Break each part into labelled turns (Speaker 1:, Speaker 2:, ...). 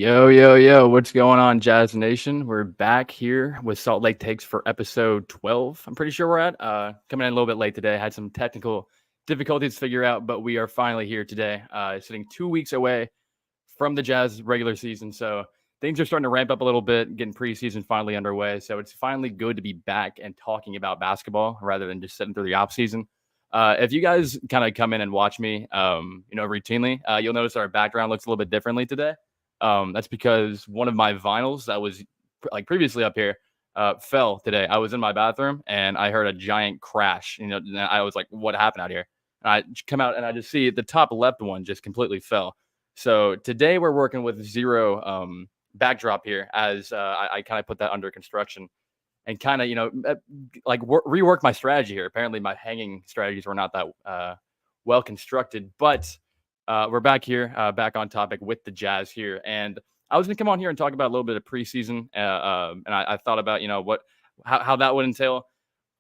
Speaker 1: Yo, yo, yo, what's going on, Jazz Nation? We're back here with Salt Lake Takes for episode 12. I'm pretty sure we're at. Coming in a little bit late today. Had some technical difficulties to figure out, but we are finally here today. Sitting 2 weeks away from the Jazz regular season. So things are starting to ramp up a little bit, getting preseason finally underway. So it's finally good to be back and talking about basketball rather than just sitting through the off season. If you guys kind of come in and watch me, routinely, you'll notice our background looks a little bit differently today. That's because one of my vinyls that was like previously up here fell today. I was in my bathroom and I heard a giant crash. And I was like, "What happened out here?" And I come out and I just see the top left one just completely fell. So today we're working with zero backdrop here as I kind of put that under construction and kind of rework my strategy here. Apparently, my hanging strategies were not that well constructed, but we're back here, back on topic with the Jazz here, and I was gonna come on here and talk about a little bit of preseason, and I thought about how that would entail.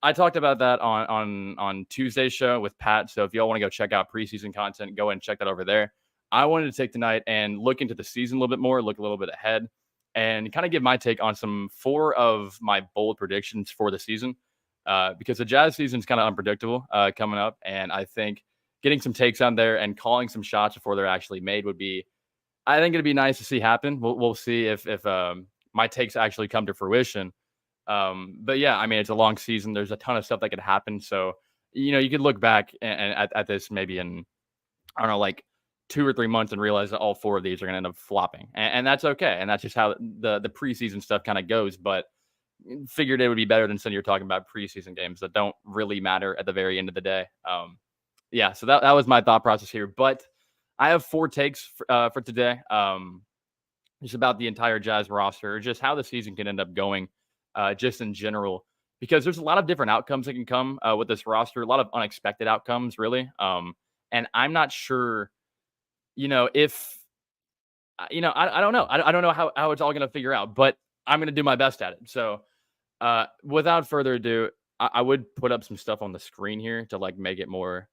Speaker 1: I talked about that on Tuesday's show with Pat. So if y'all want to go check out preseason content, go ahead and check that over there. I wanted to take tonight and look into the season a little bit more, look a little bit ahead, and kind of give my take on four of my bold predictions for the season. Because the Jazz season is kind of unpredictable coming up, and I think getting some takes on there and calling some shots before they're actually made would be, I think it'd be nice to see happen. We'll see if my takes actually come to fruition. But yeah, I mean, it's a long season. There's a ton of stuff that could happen. So, you could look back and at this maybe in, I don't know, like 2 or 3 months and realize that all four of these are going to end up flopping. And that's okay. And that's just how the preseason stuff kind of goes. But figured it would be better than saying you're talking about preseason games that don't really matter at the very end of the day. Yeah, so that was my thought process here. But I have four takes for today. Just about the entire Jazz roster, just how the season can end up going, just in general, because there's a lot of different outcomes that can come with this roster, a lot of unexpected outcomes, really. And I'm not sure, if I don't know. I don't know how it's all going to figure out, but I'm going to do my best at it. So without further ado, I would put up some stuff on the screen here to like make it more.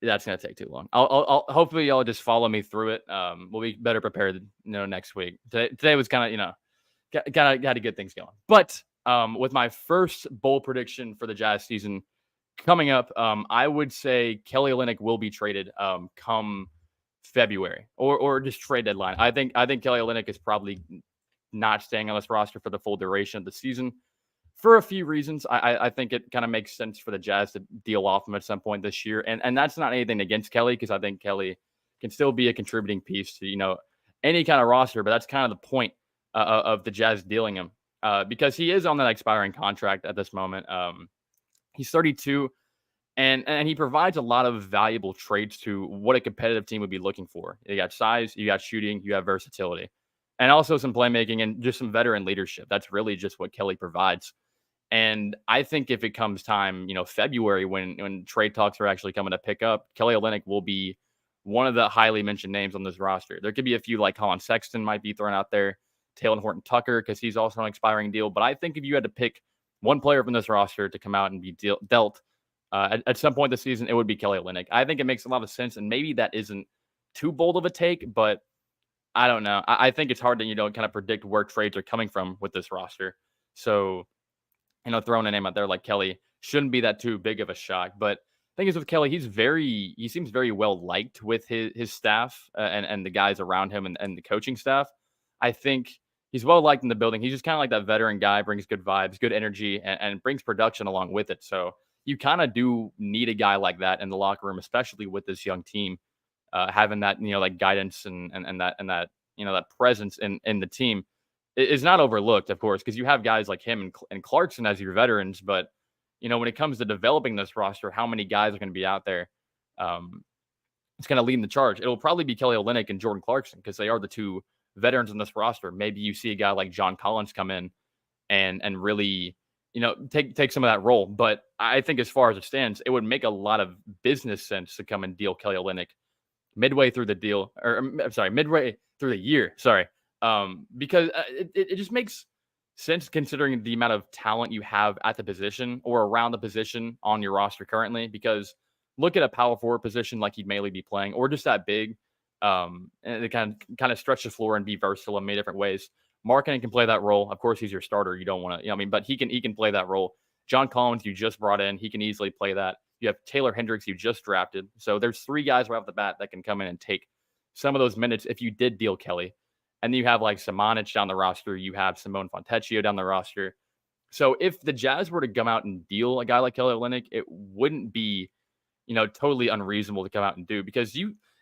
Speaker 1: That's gonna take too long. I'll hopefully y'all just follow me through it. We'll be better prepared, next week. Today was kind of, got to get things going. But with my first bold prediction for the Jazz season coming up, I would say Kelly Olynyk will be traded come February or just trade deadline. I think Kelly Olynyk is probably not staying on this roster for the full duration of the season. For a few reasons, I think it kind of makes sense for the Jazz to deal off him at some point this year. And that's not anything against Kelly, because I think Kelly can still be a contributing piece to, any kind of roster. But that's kind of the point of the Jazz dealing him because he is on that expiring contract at this moment. He's 32, and he provides a lot of valuable traits to what a competitive team would be looking for. You got size, you got shooting, you have versatility, and also some playmaking and just some veteran leadership. That's really just what Kelly provides. And I think if it comes time, February, when trade talks are actually coming to pick up, Kelly Olynyk will be one of the highly mentioned names on this roster. There could be a few like Colin Sexton might be thrown out there, Taylor Horton Tucker, because he's also an expiring deal. But I think if you had to pick one player from this roster to come out and be dealt at some point this season, it would be Kelly Olynyk. I think it makes a lot of sense, and maybe that isn't too bold of a take, but I don't know. I think it's hard to kind of predict where trades are coming from with this roster. So throwing a name out there like Kelly shouldn't be that too big of a shock. But the thing is with Kelly, he seems very well liked with his staff and the guys around him and the coaching staff. I think he's well liked in the building. He's just kind of like that veteran guy, brings good vibes, good energy, and brings production along with it. So you kind of do need a guy like that in the locker room, especially with this young team, having that, like guidance and that, that presence in the team is not overlooked, of course, because you have guys like him and Clarkson as your veterans. But, when it comes to developing this roster, how many guys are going to be out there? It's going to lead the charge. It'll probably be Kelly Olynyk and Jordan Clarkson because they are the two veterans on this roster. Maybe you see a guy like John Collins come in and really, take some of that role. But I think as far as it stands, it would make a lot of business sense to come and deal Kelly Olynyk midway through the deal, midway through the year. Because it just makes sense considering the amount of talent you have at the position or around the position on your roster currently. Because look at a power forward position like he'd mainly be playing, or just that big. And they kind of stretch the floor and be versatile in many different ways. Markkanen can play that role. Of course, he's your starter. You don't want to, but he can play that role. John Collins, you just brought in, he can easily play that. You have Taylor Hendricks, you just drafted. So there's 3 guys right off the bat that can come in and take some of those minutes if you did deal Kelly. And then you have like Samanic down the roster. You have Simone Fontecchio down the roster. So if the Jazz were to come out and deal a guy like Kelly Olynyk, it wouldn't be, totally unreasonable to come out and do, because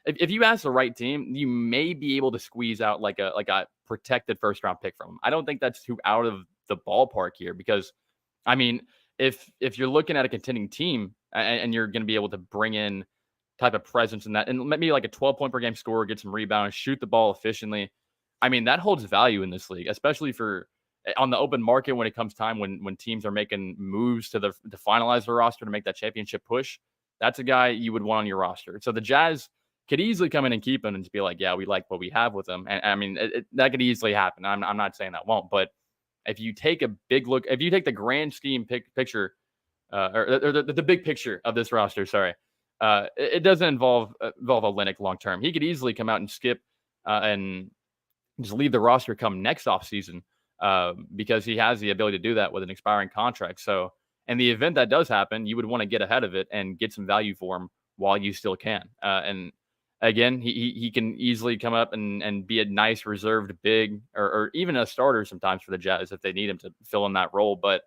Speaker 1: if you ask the right team, you may be able to squeeze out like a protected first round pick from him. I don't think that's too out of the ballpark here, because I mean, if you're looking at a contending team and you're going to be able to bring in type of presence in that, and maybe like a 12-point per game scorer, get some rebounds, shoot the ball efficiently, I mean, that holds value in this league, especially for on the open market when it comes time when teams are making moves to finalize their roster to make that championship push. That's a guy you would want on your roster. So the Jazz could easily come in and keep him and just be like, yeah, we like what we have with him. And I mean, that could easily happen. I'm not saying that won't, but if you take a big look, if you take the grand scheme picture, or the big picture of this roster, sorry, it doesn't involve Olynyk long term. He could easily come out and skip and just leave the roster come next offseason, because he has the ability to do that with an expiring contract. So in the event that does happen, you would want to get ahead of it and get some value for him while you still can. And again, he can easily come up and be a nice reserved big, or even a starter sometimes for the Jazz if they need him to fill in that role. But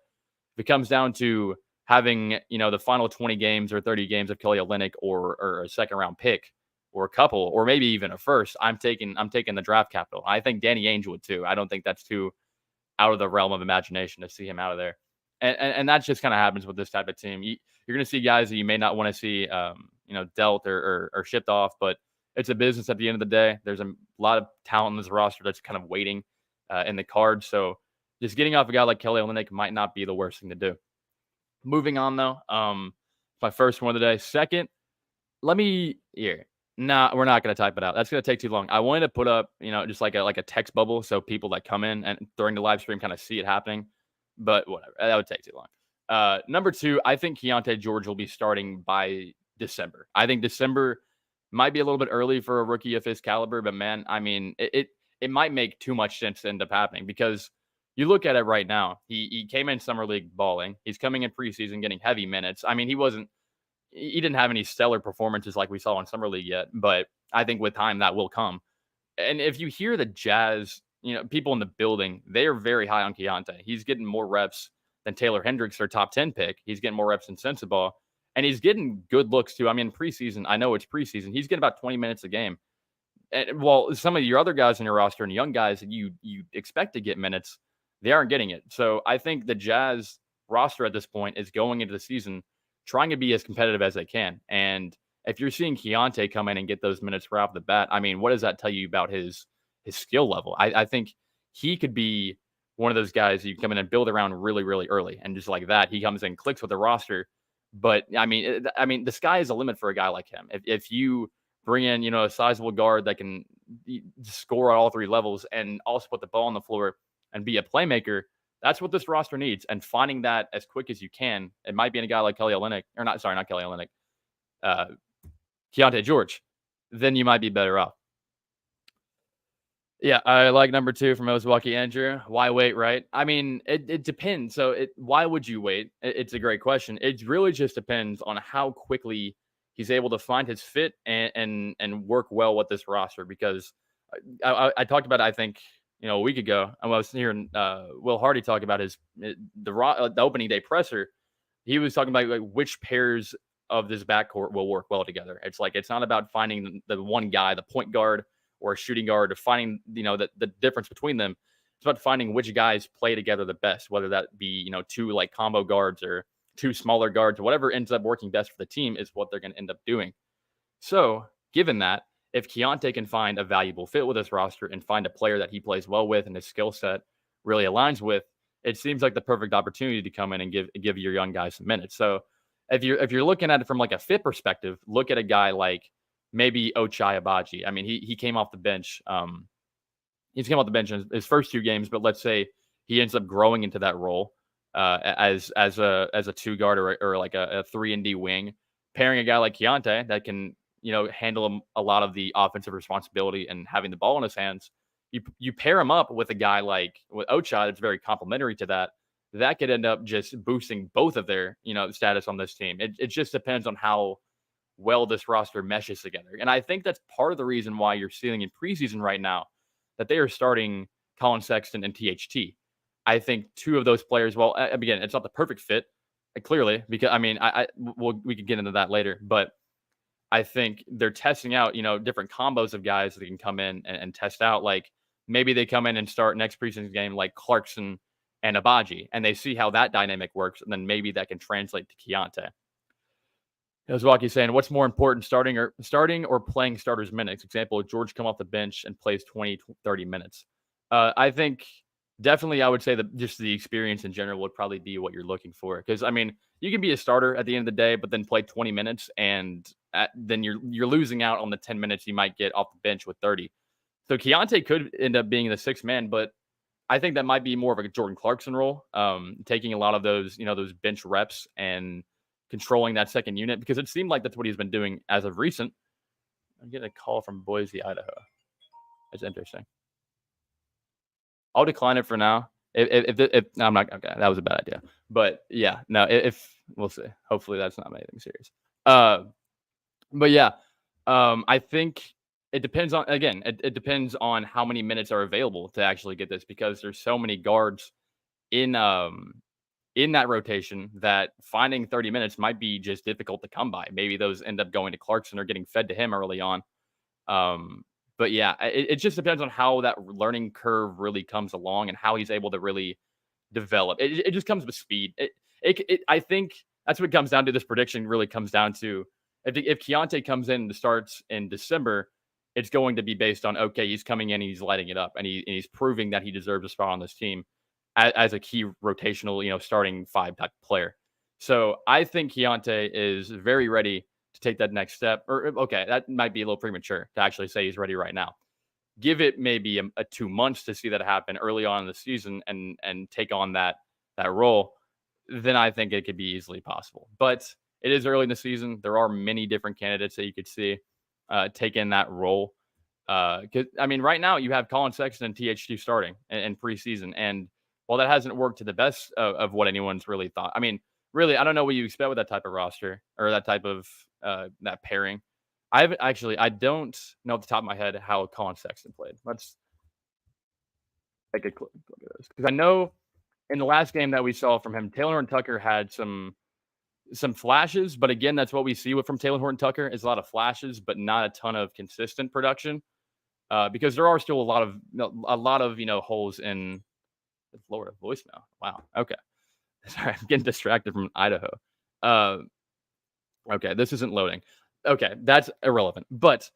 Speaker 1: if it comes down to having, the final 20 games or 30 games of Kelly Olynyk, or a second round pick, or a couple, or maybe even a first, I'm taking the draft capital. I think Danny Ainge would too. I don't think that's too out of the realm of imagination to see him out of there. And that just kind of happens with this type of team. You're going to see guys that you may not want to see, dealt or shipped off, but it's a business at the end of the day. There's a lot of talent in this roster that's kind of waiting in the cards. So just getting off a guy like Kelly Olynyk might not be the worst thing to do. Moving on, though, my first one of the day. Second, here. Nah, we're not going to type it out. That's going to take too long. I wanted to put up, just like a text bubble so people that come in and during the live stream kind of see it happening. But whatever, that would take too long. Number 2, I think Keyonte George will be starting by December. I think December might be a little bit early for a rookie of his caliber, but man, I mean, it might make too much sense to end up happening, because you look at it right now. He came in summer league balling. He's coming in preseason getting heavy minutes. I mean, he didn't have any stellar performances like we saw in summer league yet, but I think with time that will come. And if you hear the Jazz, people in the building, they are very high on Keyonte. He's getting more reps than Taylor Hendricks, their top 10 pick. He's getting more reps than Sensabaugh, and he's getting good looks too. I mean, preseason, I know it's preseason. He's getting about 20 minutes a game. And while some of your other guys in your roster and young guys that you expect to get minutes, they aren't getting it. So I think the Jazz roster at this point is going into the season trying to be as competitive as they can. And if you're seeing Keyonte come in and get those minutes right off the bat, I mean, what does that tell you about his skill level? I think he could be one of those guys you come in and build around really, really early. And just like that, he comes in, clicks with the roster. But I mean, the sky is the limit for a guy like him. If you bring in, a sizable guard that can score at all 3 levels and also put the ball on the floor and be a playmaker, that's what this roster needs. And finding that as quick as you can, it might be in a guy like Kelly Olynyk, or not Kelly Olynyk, Keyonte George, then you might be better off. Yeah, I like number 2 from Milwaukee Andrew. Why wait, right? I mean, it depends. So why would you wait? It's a great question. It really just depends on how quickly he's able to find his fit and work well with this roster. Because I talked about, I think, a week ago, I was hearing Will Hardy talk about the opening day presser. He was talking about like which pairs of this backcourt will work well together. It's like, it's not about finding the one guy, the point guard or a shooting guard, to finding, the difference between them. It's about finding which guys play together the best, whether that be, 2 like combo guards or 2 smaller guards, whatever ends up working best for the team is what they're going to end up doing. So given that, if Keyonte can find a valuable fit with this roster and find a player that he plays well with and his skill set really aligns with, it seems like the perfect opportunity to come in and give your young guys some minutes. So if you're looking at it from like a fit perspective, look at a guy like maybe Ochai Agbaji. I mean, he came off the bench. He's came off the bench in his first 2 games, but let's say he ends up growing into that role as a 2 guard or like a 3-and-D wing, pairing a guy like Keyonte that can handle a lot of the offensive responsibility and having the ball in his hands. You pair him up with a guy like with Ocha that's very complementary to that. That could end up just boosting both of their status on this team. It just depends on how well this roster meshes together. And I think that's part of the reason why you're seeing in preseason right now that they are starting Colin Sexton and THT. I think two of those players, well, again, it's not the perfect fit, clearly, because we could get into that later, but I think they're testing out, different combos of guys that can come in and test out. Like maybe they come in and start next preseason game like Clarkson and Abaji, and they see how that dynamic works, and then maybe that can translate to Keontae. As Walkie's saying, what's more important, starting or playing starters minutes? Example, George come off the bench and plays 20, 30 minutes. I think definitely I would say that just the experience in general would probably be what you're looking for. Because, you can be a starter at the end of the day, but then play 20 minutes, and then you're losing out on the 10 minutes you might get off the bench with 30. So Keontae could end up being the sixth man, but I think that might be more of a Jordan Clarkson role, taking a lot of those, those bench reps and controlling that second unit, because it seemed like that's what he's been doing as of recent. I'm getting a call from Boise, Idaho. That's interesting. I'll decline it for now. If no, I'm not okay. That was a bad idea. But yeah, no. If we'll see. Hopefully, that's not anything serious. But yeah, I think it depends on It depends on how many minutes are available to actually get this, because there's so many guards in that rotation that finding 30 minutes might be just difficult to come by. Maybe those end up going to Clarkson or getting fed to him early on. But yeah, it just depends on how that learning curve really comes along and how he's able to really develop. It just comes with speed. I think that's what it comes down to. This prediction really comes down to if Keontae comes in and starts in December, it's going to be based on, okay, he's coming in and he's lighting it up, and he's proving that he deserves a spot on this team as a key rotational, starting five type player. So I think Keontae is very ready to take that next step. Or okay, that might be a little premature to actually say he's ready right now. Give it maybe a 2 months to see that happen early on in the season and take on that role. Then I think it could be easily possible. But it is early in the season. There are many different candidates that you could see taking that role. Because right now you have Colin Sexton and THT starting in preseason, and while that hasn't worked to the best of what anyone's really thought, really, I don't know what you expect with that type of roster or that type of that pairing. I don't know off the top of my head how Colin Sexton played. Let's take a quick look at this, because I know in the last game that we saw from him, Taylor Horton Tucker had some flashes, but again, that's what we see from Taylor Horton Tucker is a lot of flashes, but not a ton of consistent production, because there are still a lot of holes in. It's lower voicemail. Wow. Okay. Sorry, I'm getting distracted from Idaho. Okay, this isn't loading. Okay, that's irrelevant. But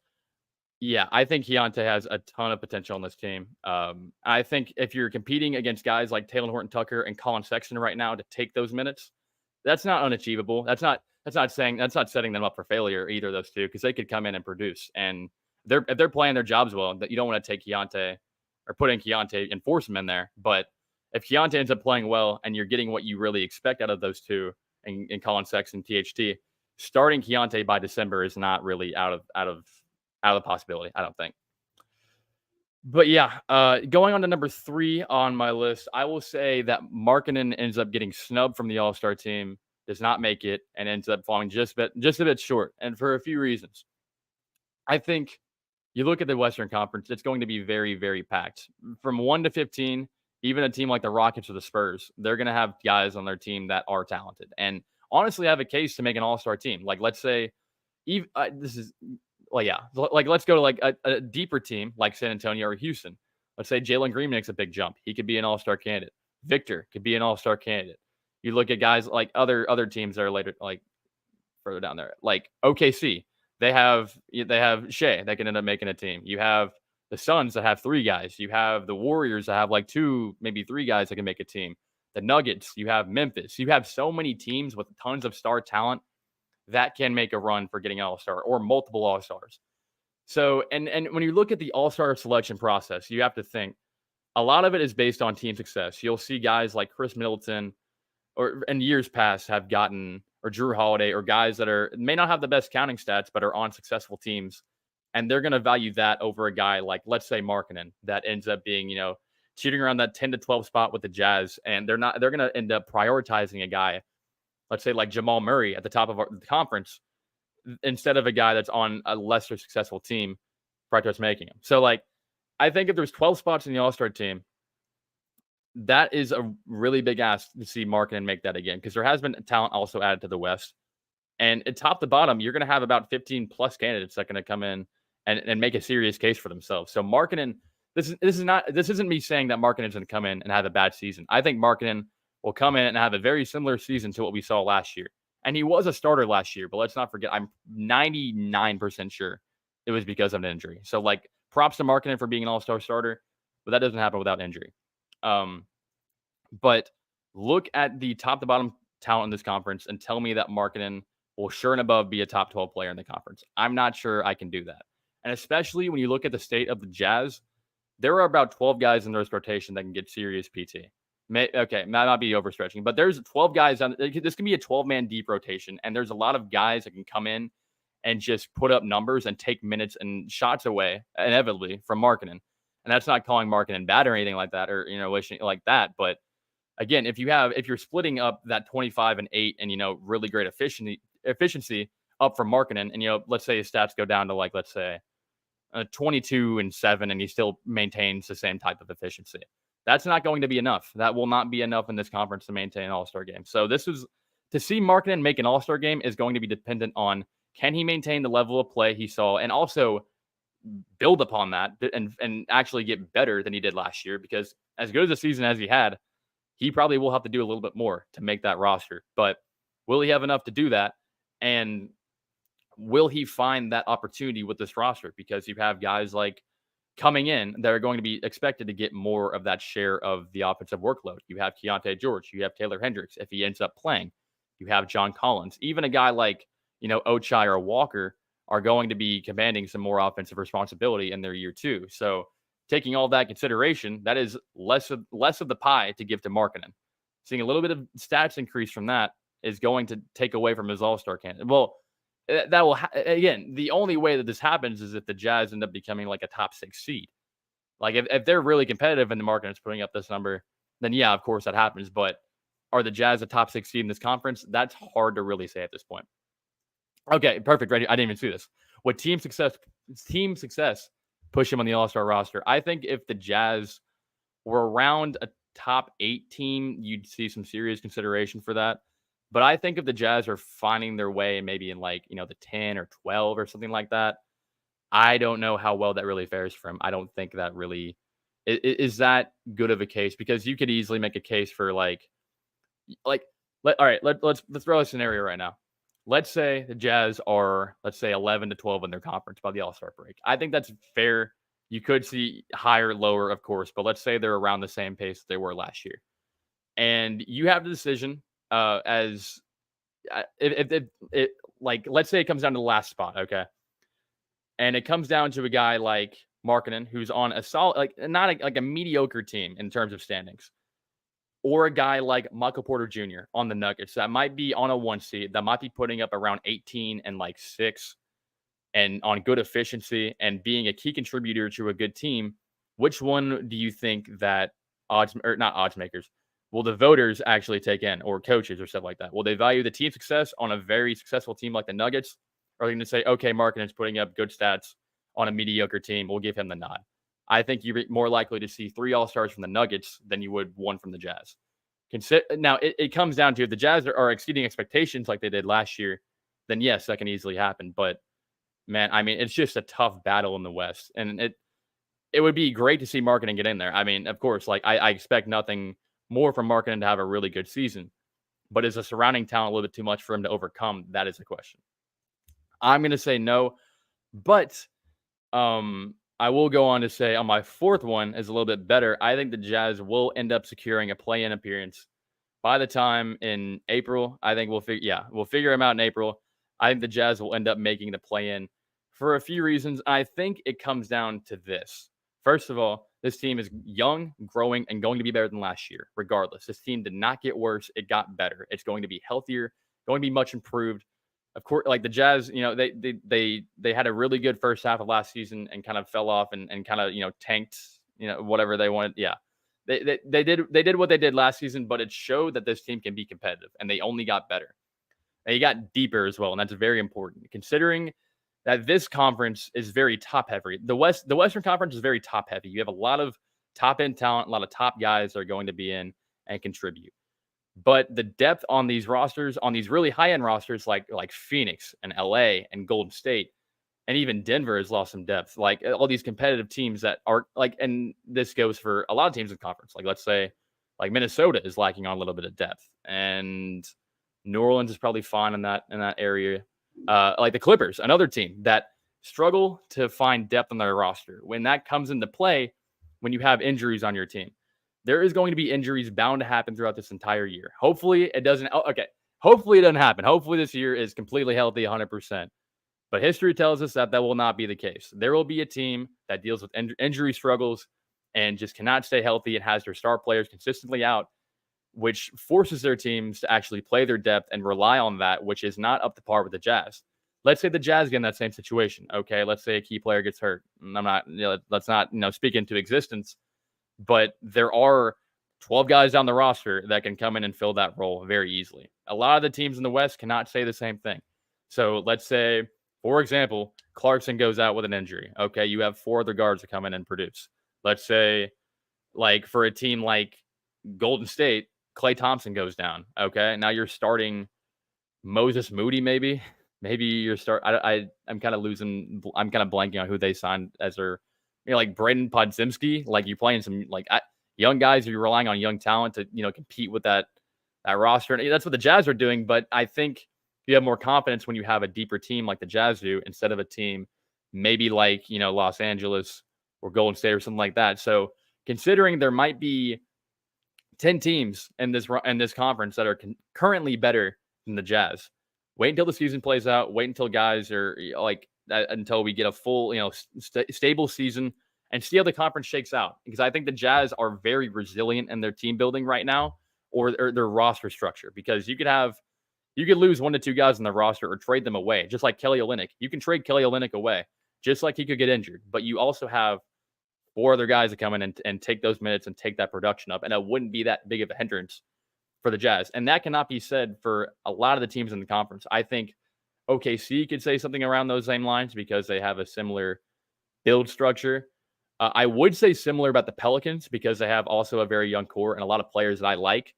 Speaker 1: yeah, I think Keontae has a ton of potential on this team. I think if you're competing against guys like Taylor Horton Tucker and Colin Sexton right now to take those minutes, that's not unachievable. That's not setting them up for failure, either of those two, because they could come in and produce. And if they're playing their jobs well, that you don't want to take Keontae or put in Keontae and force him in there. But if Keontae ends up playing well and you're getting what you really expect out of those two in Colin Sexton, THT, starting Keontae by December is not really out of the possibility, I don't think. But yeah, going on to number 3 on my list, I will say that Markkanen ends up getting snubbed from the All-Star team, does not make it, and ends up falling just a bit short, and for a few reasons. I think you look at the Western Conference, it's going to be very, very packed. From 1 to 15, even a team like the Rockets or the Spurs, they're going to have guys on their team that are talented and honestly have a case to make an all-star team. Like, let's say, let's go to like a deeper team like San Antonio or Houston. Let's say Jalen Green makes a big jump. He could be an all-star candidate. Victor could be an all-star candidate. You look at guys like other teams that are later, like further down there, like OKC. They have Shea that can end up making a team. You have the Suns that have 3 guys. You have the Warriors that have like 2, maybe 3 guys that can make a team. The Nuggets, you have Memphis. You have so many teams with tons of star talent that can make a run for getting an all-star or multiple all-stars. So, and when you look at the all-star selection process, you have to think a lot of it is based on team success. You'll see guys like Chris Middleton or in years past have gotten, or Drew Holiday or guys that may not have the best counting stats, but are on successful teams. And they're going to value that over a guy like, let's say, Markkanen, that ends up being, cheating around that 10 to 12 spot with the Jazz. And they're going to end up prioritizing a guy, let's say like Jamal Murray at the top of the conference, instead of a guy that's on a lesser successful team prior to us making him. So, like, I think if there's 12 spots in the All-Star team, that is a really big ask to see Markkanen make that again, because there has been talent also added to the West. And at top to bottom, you're going to have about 15 plus candidates that are going to come in and make a serious case for themselves. So Markkanen, this isn't me saying that Markkanen's going to come in and have a bad season. I think Markkanen will come in and have a very similar season to what we saw last year. And he was a starter last year, but let's not forget, I'm 99% sure it was because of an injury. So, like, props to Markkanen for being an all-star starter, but that doesn't happen without injury. But look at the top to bottom talent in this conference and tell me that Markkanen will sure and above be a top 12 player in the conference. I'm not sure I can do that. And especially when you look at the state of the Jazz, there are about 12 guys in this rotation that can get serious PT. Okay, might not be overstretching, but there's 12 guys on this. Can be a 12-man deep rotation, and there's a lot of guys that can come in and just put up numbers and take minutes and shots away inevitably from Markkanen. And that's not calling Markkanen bad or anything like that, or wishing like that. But again, if you're splitting up that 25 and 8 and really great efficiency up from Markkanen, and let's say his stats go down to, like, let's say 22 and 7, and he still maintains the same type of efficiency. That's not going to be enough. That will not be enough in this conference to maintain an all-star game. So to see Markkanen make an all-star game is going to be dependent on, can he maintain the level of play he saw, and also build upon that and actually get better than he did last year, because as good as a season as he had, he probably will have to do a little bit more to make that roster. But will he have enough to do that? And will he find that opportunity with this roster? Because you have guys like coming in that are going to be expected to get more of that share of the offensive workload. You have Keontae George, you have Taylor Hendricks if he ends up playing, you have John Collins, even a guy like Ochai or Walker are going to be commanding some more offensive responsibility in their year 2. So taking all that consideration, that is less of the pie to give to Markkanen. Seeing a little bit of stats increase from that is going to take away from his all-star candidate. Well, that will again, the only way that this happens is if the Jazz end up becoming like a top 6 seed. Like, if they're really competitive and the Markkanen's putting up this number, then yeah, of course that happens. But are the Jazz a top 6 seed in this conference? That's hard to really say at this point. Okay, perfect. Ready? I didn't even see this. What team success push him on the All-Star roster? I think if the Jazz were around a top 8 team, you'd see some serious consideration for that. But I think if the Jazz are finding their way maybe in, like, the 10 or 12 or something like that, I don't know how well that really fares for him. I don't think that really is that good of a case, because you could easily make a case for let's throw a scenario right now. Let's say the Jazz are, let's say, 11 to 12 in their conference by the All-Star break. I think that's fair. You could see higher, lower, of course, but let's say they're around the same pace they were last year. And you have the decision let's say it comes down to the last spot, okay? And it comes down to a guy like Markkanen, who's on a solid, not a mediocre team in terms of standings, or a guy like Michael Porter Jr. on the Nuggets that might be on a 1 seed, that might be putting up around 18 and 6 and on good efficiency and being a key contributor to a good team. Which one do you think that not odds makers, will the voters actually take in, or coaches or stuff like that? Will they value the team success on a very successful team like the Nuggets? Or are they going to say, okay, Markkanen's putting up good stats on a mediocre team, we'll give him the nod? I think you're more likely to see 3 All-Stars from the Nuggets than you would 1 from the Jazz. Now, it comes down to, if the Jazz are exceeding expectations like they did last year, then yes, that can easily happen. But, man, I mean, it's just a tough battle in the West. And it would be great to see Markkanen get in there. I mean, of course, I expect nothing more from Markkanen to have a really good season. But is the surrounding talent a little bit too much for him to overcome? That is the question. I'm going to say no. But I will go on to say, on my 4th one is a little bit better. I think the Jazz will end up securing a play-in appearance by the time in April. I think we'll figure him out in April. I think the Jazz will end up making the play-in for a few reasons. I think it comes down to this. First of all, this team is young, growing, and going to be better than last year, regardless. This team did not get worse. It got better. It's going to be healthier. going to be much improved. Of course, like the Jazz, they had a really good first half of last season and kind of fell off and kind of tanked, whatever they wanted. Yeah, they did what they did last season, but it showed that this team can be competitive, and they only got better. And he got deeper as well, and that's very important considering that this conference is very top heavy. The Western Conference is very top heavy. You have a lot of top end talent, a lot of top guys that are going to be in and contribute. But the depth on these rosters, on these really high end rosters like Phoenix and LA and Golden State, and even Denver has lost some depth. Like all these competitive teams that are like, and this goes for a lot of teams in the conference. Like let's say, like Minnesota is lacking on a little bit of depth, and New Orleans is probably fine in that area. Like the Clippers, another team that struggle to find depth on their roster. When that comes into play, when you have injuries on your team, there is going to be injuries bound to happen throughout this entire year. Hopefully it doesn't. Okay. Hopefully it doesn't happen. Hopefully this year is completely healthy 100%. But history tells us that will not be the case. There will be a team that deals with injury struggles and just cannot stay healthy and has their star players consistently out, which forces their teams to actually play their depth and rely on that, which is not up to par with the Jazz. Let's say the Jazz get in that same situation. Okay, let's say a key player gets hurt. Let's not speak into existence, but there are 12 guys on the roster that can come in and fill that role very easily. A lot of the teams in the West cannot say the same thing. So let's say, for example, Clarkson goes out with an injury. Okay, you have 4 other guards to come in and produce. Let's say, like for a team like Golden State, Klay Thompson goes down. Okay, now you're starting Moses Moody, maybe you're I'm kind of blanking on who they signed as their, like Braden Podziemski. Like you playing some young guys, you're relying on young talent to compete with that roster, and that's what the Jazz are doing. But I think you have more confidence when you have a deeper team like the Jazz do instead of a team maybe like Los Angeles or Golden State or something like that. So considering there might be 10 teams in this conference that are currently better than the Jazz, wait until the season plays out. Wait until guys are until we get a full stable season and see how the conference shakes out. Because I think the Jazz are very resilient in their team building right now or their roster structure. Because you could lose 1 to 2 guys on the roster or trade them away, just like Kelly Olynyk. You can trade Kelly Olynyk away, just like he could get injured. But you also have 4 other guys that come in and take those minutes and take that production up. And it wouldn't be that big of a hindrance for the Jazz. And that cannot be said for a lot of the teams in the conference. I think OKC could say something around those same lines because they have a similar build structure. I would say similar about the Pelicans because they have also a very young core and a lot of players that I like.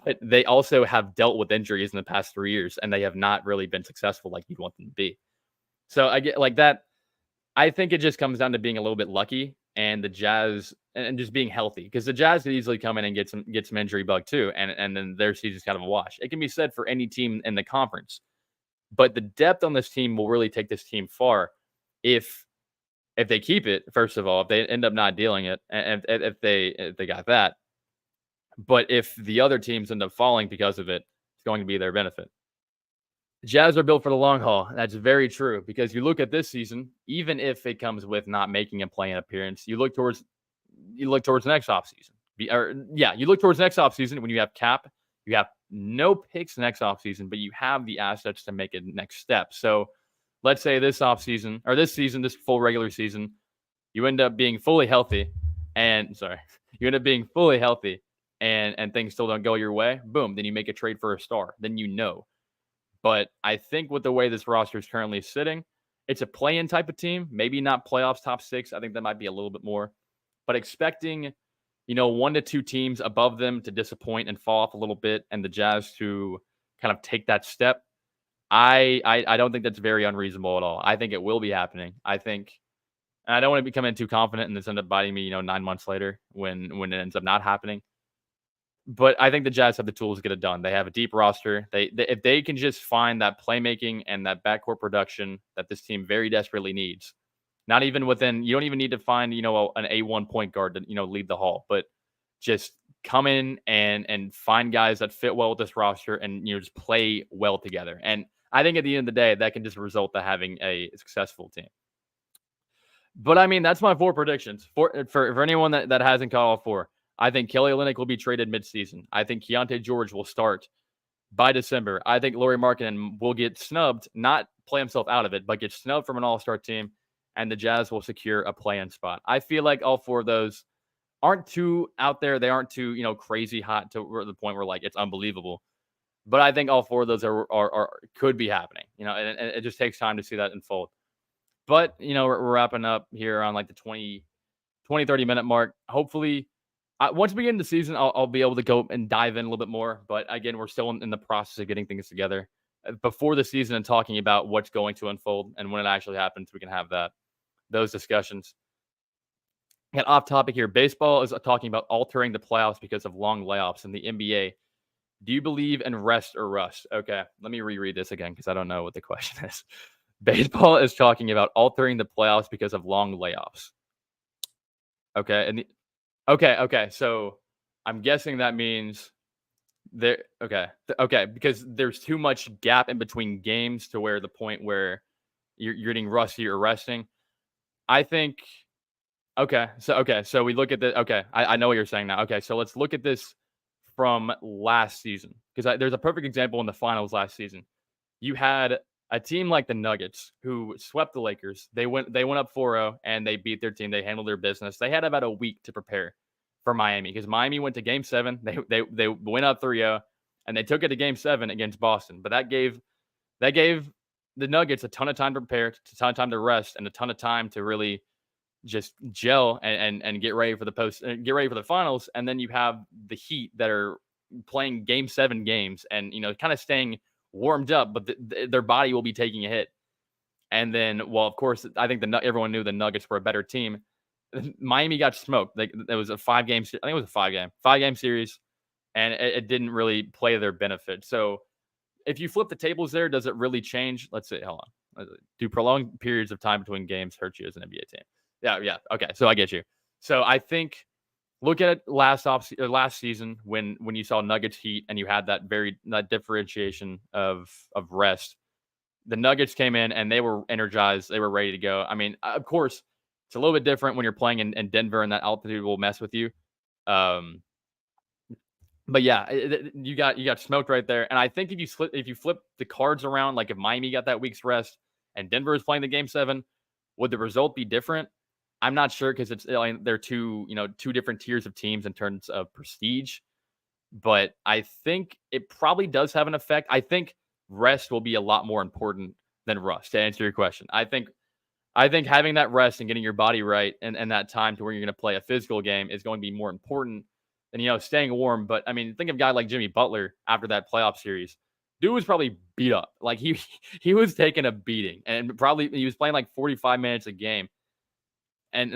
Speaker 1: But they also have dealt with injuries in the past 3 years, and they have not really been successful like you'd want them to be. So I get like that. I think it just comes down to being a little bit lucky and the Jazz and just being healthy, because the Jazz could easily come in and get some injury bug too, and then their season's kind of a wash. It can be said for any team in the conference, but the depth on this team will really take this team far if they keep it. First of all, if they end up not dealing it, and if they got that. But if the other teams end up falling because of it, it's going to be their benefit. The Jazz are built for the long haul. That's very true, because you look at this season, even if it comes with not making a play-in appearance, you look towards next offseason. You look towards next offseason when you have cap, you have no picks next offseason, but you have the assets to make a next step. So let's say this offseason or this season, this full regular season, you end up being fully healthy and things still don't go your way. Boom. Then you make a trade for a star. Then But I think with the way this roster is currently sitting, it's a play-in type of team. Maybe not playoffs top 6. I think that might be a little bit more. But expecting, 1 to 2 teams above them to disappoint and fall off a little bit and the Jazz to kind of take that step, I don't think that's very unreasonable at all. I think it will be happening. And I don't want to become too confident and this end up biting me, 9 months later when it ends up not happening. But I think the Jazz have the tools to get it done. They have a deep roster. If they can just find that playmaking and that backcourt production that this team very desperately needs, not even within, you don't even need to find, an A1 point guard to, lead the hall, but just come in and find guys that fit well with this roster and, just play well together. And I think at the end of the day, that can just result to having a successful team. But I mean, that's my 4 predictions for anyone that hasn't caught all 4. I think Kelly Olynyk will be traded midseason. I think Keontae George will start by December, I think Lauri Markkanen will get snubbed, not play himself out of it, but get snubbed from an all-star team, and the Jazz will secure a play-in spot. I feel like all four of those aren't too out there. They aren't too, crazy hot to the point where like it's unbelievable. But I think all four of those are could be happening, and it just takes time to see that unfold. But, we're wrapping up here on like the 30-minute mark. Hopefully, once we get into the season, I'll be able to go and dive in a little bit more. But again, we're still in the process of getting things together before the season and talking about what's going to unfold. And when it actually happens, we can have those discussions. Get off topic here. Baseball is talking about altering the playoffs because of long layoffs in the NBA. Do you believe in rest or rust? Okay, let me reread this again because I don't know what the question is. Baseball is talking about altering the playoffs because of long layoffs. Okay, and okay. So I'm guessing that means there. Okay, because there's too much gap in between games to where the point where you're getting rusty or resting. I think. So we look at the. Okay, I know what you're saying now. Okay, so let's look at this from last season because there's a perfect example in the finals last season. You had a team like the Nuggets who swept the Lakers. They went up 4-0 and they beat their team. They handled their business. They had about a week to prepare for Miami because Miami went to Game 7. They went up 3-0 and they took it to Game 7 against Boston. But that gave the Nuggets a ton of time to prepare, a ton of time to rest, and a ton of time to really just gel and get ready for get ready for the finals. And then you have the Heat that are playing Game 7 games and kind of staying warmed up, but their body will be taking a hit. And then, well, of course, I think everyone knew the Nuggets were a better team. Miami got smoked. It was a 5-game. I think it was a 5-game series, and it didn't really play to their benefit. So, if you flip the tables there, does it really change? Let's see. Hold on. Do prolonged periods of time between games hurt you as an NBA team? Yeah. Okay, so I get you. So I think look at it last season when you saw Nuggets Heat and you had that differentiation of rest. The Nuggets came in and they were energized. They were ready to go. I mean, of course, it's a little bit different when you're playing in Denver and that altitude will mess with you. But yeah, you got smoked right there. And I think if you flip the cards around, like if Miami got that week's rest and Denver is playing the Game 7, would the result be different? I'm not sure because they're two different tiers of teams in terms of prestige. But I think it probably does have an effect. I think rest will be a lot more important than rust, to answer your question. I think having that rest and getting your body right and that time to where you're going to play a physical game is going to be more important than staying warm. But I mean, think of a guy like Jimmy Butler after that playoff series. Dude was probably beat up. Like he was taking a beating, and probably he was playing like 45 minutes a game. And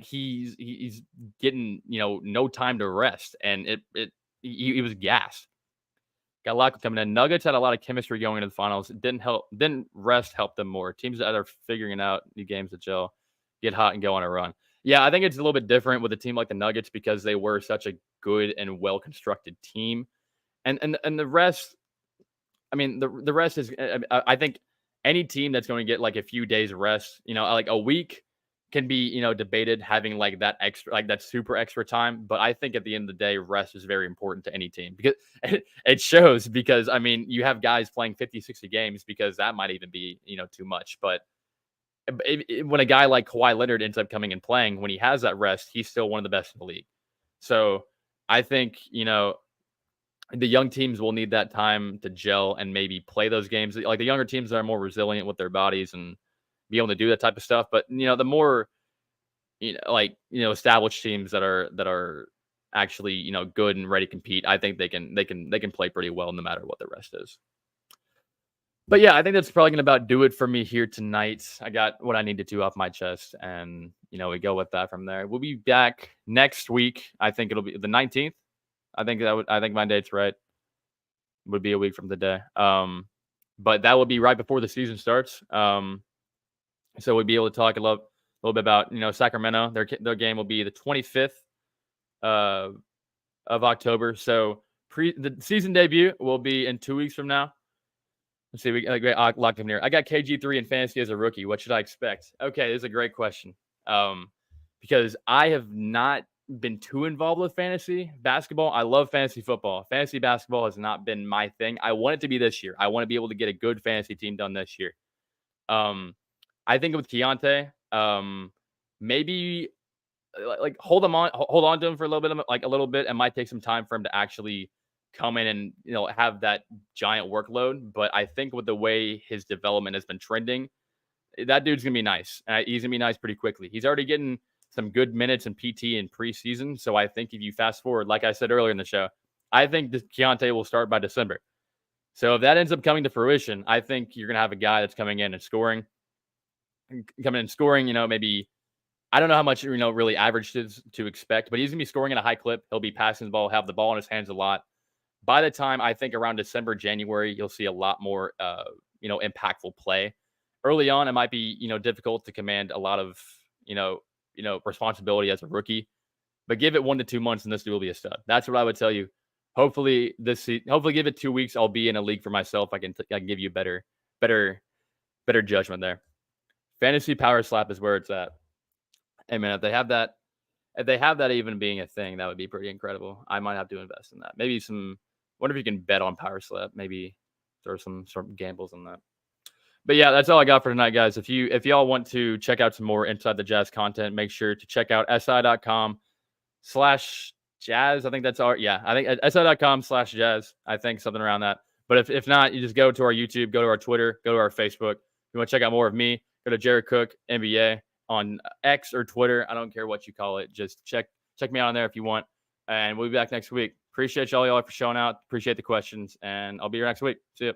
Speaker 1: he's getting no time to rest, and he was gassed. Got a lot coming in. Nuggets had a lot of chemistry going into the finals. It didn't rest help them more. Teams that are figuring out the games that gel, get hot and go on a run. Yeah, I think it's a little bit different with a team like the Nuggets because they were such a good and well constructed team, and the rest. I mean, the rest is. I think any team that's going to get like a few days rest, like a week, can be debated having like that extra, like that super extra time. But I think at the end of the day, rest is very important to any team because it shows. Because I mean, you have guys playing 50, 60 games because that might even be too much. But when a guy like Kawhi Leonard ends up coming and playing, when he has that rest, he's still one of the best in the league. So I think the young teams will need that time to gel and maybe play those games. Like the younger teams that are more resilient with their bodies and be able to do that type of stuff. But the more established teams that are actually good and ready to compete, I think they can play pretty well no matter what the rest is. But yeah, I think that's probably gonna about do it for me here tonight. I got what I needed to off my chest, and we go with that from there. We'll be back next week. I think it'll be the 19th. I think my date's right. Would be a week from today. But that will be right before the season starts. So we'll be able to talk a little bit about Sacramento. Their game will be the 25th of October. So the season debut will be in 2 weeks from now. Let's see. We got a great locked in here. I got KG3 in fantasy as a rookie. What should I expect? Okay, this is a great question. Because I have not been too involved with fantasy basketball. I love fantasy football. Fantasy basketball has not been my thing. I want it to be this year. I want to be able to get a good fantasy team done this year. I think with Keontae, maybe like hold on to him for a little bit. It might take some time for him to actually come in and have that giant workload. But I think with the way his development has been trending, that dude's gonna be nice. He's gonna be nice pretty quickly. He's already getting some good minutes in PT in preseason. So I think if you fast forward, like I said earlier in the show, I think this Keontae will start by December. So if that ends up coming to fruition, I think you're gonna have a guy that's coming in and scoring, maybe I don't know how much really average is to expect, but he's gonna be scoring at a high clip. He'll be passing the ball, have the ball in his hands a lot. By the time I think around December, January, you'll see a lot more impactful play. Early on, it might be difficult to command a lot of responsibility as a rookie, but give it 1 to 2 months and this dude will be a stud. That's what I would tell you. Hopefully give it 2 weeks. I'll be in a league for myself. I can give you better judgment there. Fantasy power slap is where it's at. Hey man, if they have that even being a thing, that would be pretty incredible. I might have to invest in that. Maybe wonder if you can bet on power slap. Maybe throw some gambles on that. But yeah, that's all I got for tonight, guys. If y'all want to check out some more Inside the Jazz content, make sure to check out si.com/jazz. I think that's our, yeah, I think si.com/jazz. I think something around that. But if not, you just go to our YouTube, go to our Twitter, go to our Facebook. If you want to check out more of me, go to Jared Cook NBA on X or Twitter. I don't care what you call it. Just check me out on there if you want. And we'll be back next week. Appreciate y'all for showing out. Appreciate the questions. And I'll be here next week. See ya.